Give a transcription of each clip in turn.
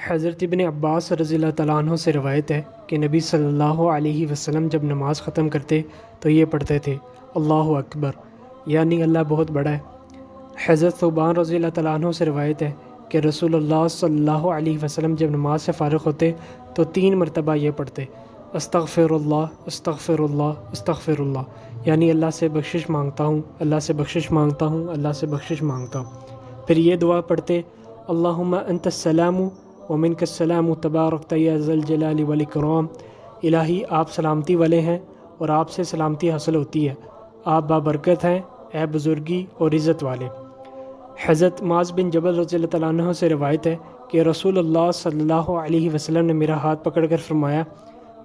حضرت ابن عباس رضی اللہ تعالیٰ عنہ سے روایت ہے کہ نبی صلی اللہ علیہ وسلم جب نماز ختم کرتے تو یہ پڑھتے تھے اللہ اکبر، یعنی اللہ بہت بڑا ہے۔ حضرت ثوبان رضی اللہ تعالیٰ عنہ سے روایت ہے کہ رسول اللہ صلی اللہ علیہ وسلم جب نماز سے فارغ ہوتے تو 3 مرتبہ یہ پڑھتے استغفر اللہ استغفر اللہ استغفر اللہ، یعنی اللہ سے بخشش مانگتا ہوں، اللہ سے بخشش مانگتا ہوں، اللہ سے بخشش مانگتا ہوں۔ پھر یہ دعا پڑھتے اللہم انت السلام ومنک السلام تبارکت یا ذا الجلال والاکرام، الہی آپ سلامتی والے ہیں اور آپ سے سلامتی حاصل ہوتی ہے، آپ بابرکت ہیں، اے بزرگی اور عزت والے۔ حضرت معاذ بن جبل رضی اللہ تعالیٰ عنہ سے روایت ہے کہ رسول اللہ صلی اللہ علیہ وسلم نے میرا ہاتھ پکڑ کر فرمایا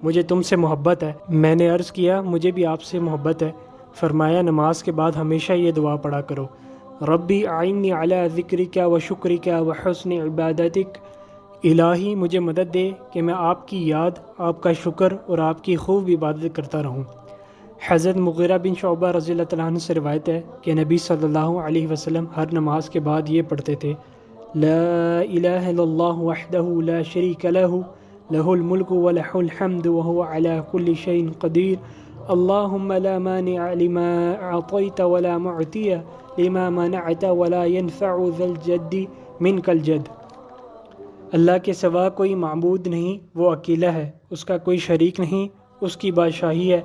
مجھے تم سے محبت ہے۔ میں نے عرض کیا مجھے بھی آپ سے محبت ہے۔ فرمایا نماز کے بعد ہمیشہ یہ دعا پڑھا کرو ربی اعنی علی ذکرک و شکرک و حسن عبادتک، الہی مجھے مدد دے کہ میں آپ کی یاد، آپ کا شکر اور آپ کی خوب عبادت کرتا رہوں۔ حضرت مغیرہ بن شعبہ رضی اللہ تعالیٰ عنہ سے روایت ہے کہ نبی صلی اللہ علیہ وسلم ہر نماز کے بعد یہ پڑھتے تھے لا الہ الا اللہ وحدہ لا شریک لہ لہ الملک ولہ الحمد وہو علی کل شیء قدیر اللہم لا مانع لما اعطیت ولا معطی لما منعت ولا ينفع ذا الجد منک الجد۔ اللہ کے سوا کوئی معبود نہیں، وہ اکیلا ہے، اس کا کوئی شریک نہیں، اس کی بادشاہی ہے،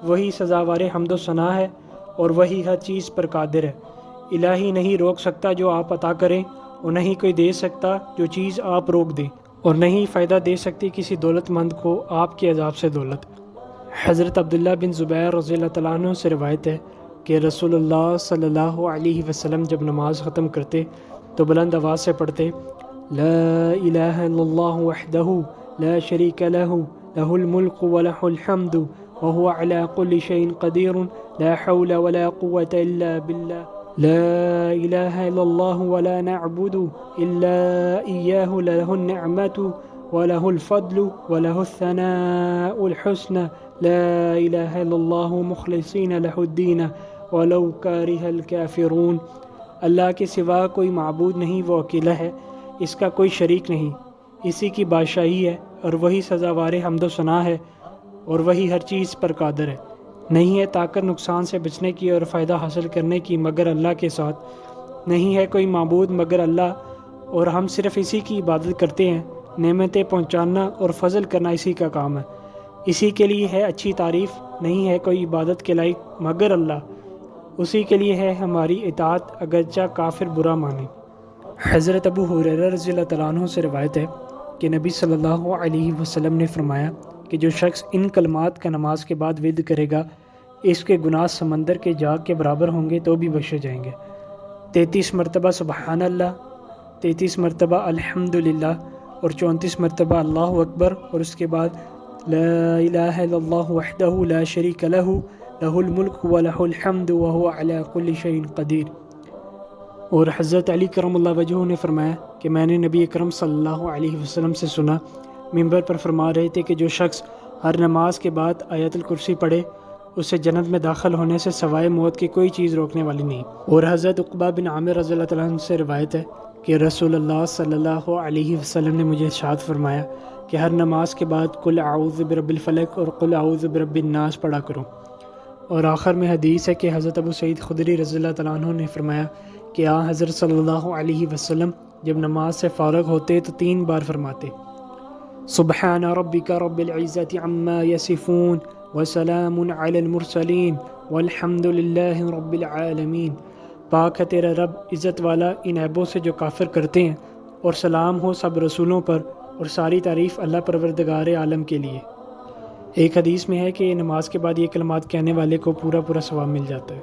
وہی سزاوار حمد و ثنا ہے اور وہی ہر چیز پر قادر ہے۔ الہی نہیں روک سکتا جو آپ عطا کریں اور نہیں کوئی دے سکتا جو چیز آپ روک دیں، اور نہیں فائدہ دے سکتی کسی دولت مند کو آپ کے عذاب سے دولت۔ حضرت عبداللہ بن زبیر رضی اللہ تعالیٰ عنہ سے روایت ہے کہ رسول اللہ صلی اللہ علیہ وسلم جب نماز ختم کرتے تو بلند آواز سے پڑھتے لا الہ الا اللہ وحدہ لا شریک لہ لہ الملک ولہ الحمد وهو على كل شيء قدير لا حول ولا قوة إلا بالله لا إله إلا الله ولا نعبد إلا إياه له النعمة وله الفضل وله الثناء الحسنى لا إله إلا الله مخلصين له الدين ولو كره الكافرون۔ اللہ کے سوا کوئی معبود نہیں، وہ اکیلا ہے، اس کا کوئی شریک نہیں، اسی کی بادشاہی ہے اور وہی سزاوار حمد و ثنا ہے اور وہی ہر چیز پر قادر ہے۔ نہیں ہے طاقت نقصان سے بچنے کی اور فائدہ حاصل کرنے کی مگر اللہ کے ساتھ، نہیں ہے کوئی معبود مگر اللہ، اور ہم صرف اسی کی عبادت کرتے ہیں۔ نعمتیں پہنچانا اور فضل کرنا اسی کا کام ہے، اسی کے لیے ہے اچھی تعریف، نہیں ہے کوئی عبادت کے لائق مگر اللہ، اسی کے لیے ہے ہماری اطاعت اگرچہ کافر برا مانے۔ حضرت ابو ہریرہ رضی اللہ تعالیٰ عنہ سے روایت ہے کہ نبی صلی اللہ علیہ وسلم نے فرمایا کہ جو شخص ان کلمات کا نماز کے بعد ورد کرے گا اس کے گناہ سمندر کے جاگ کے برابر ہوں گے تو بھی بخشے جائیں گے۔ 33 مرتبہ سبحان اللہ، 33 مرتبہ الحمدللہ اور 34 مرتبہ اللہ اکبر، اور اس کے بعد لا الہ الا اللہ وحدہ لا شریک لہ لہ الملک ولہ الحمد وہو علی کل شیء قدیر۔ اور حضرت علی کرم اللہ وجہہ نے فرمایا کہ میں نے نبی اکرم صلی اللہ علیہ وسلم سے سنا، منبر پر فرما رہے تھے کہ جو شخص ہر نماز کے بعد آیت الکرسی پڑھے اسے جنت میں داخل ہونے سے سوائے موت کی کوئی چیز روکنے والی نہیں۔ اور حضرت عقبہ بن عامر رضی اللہ تعالیٰ عنہ سے روایت ہے کہ رسول اللہ صلی اللہ علیہ وسلم نے مجھے ارشاد فرمایا کہ ہر نماز کے بعد قل اعوذ برب الفلق اور قل اعوذ برب الناس پڑھا کرو۔ اور آخر میں حدیث ہے کہ حضرت ابو سعید خدری رضی اللہ تعالیٰ عنہ نے فرمایا کہ حضرت صلی اللہ علیہ وسلم جب نماز سے فارغ ہوتے تو 3 بار فرماتے سبحان ربک رب العزت عما یصفون وسلام علی المرسلین والحمد للہ رب العالمین، پاک ہے تیرا رب عزت والا ان عیبوں سے جو کافر کرتے ہیں، اور سلام ہو سب رسولوں پر، اور ساری تعریف اللہ پروردگار عالم کے لیے۔ ایک حدیث میں ہے کہ نماز کے بعد یہ کلمات کہنے والے کو پورا ثواب مل جاتا ہے۔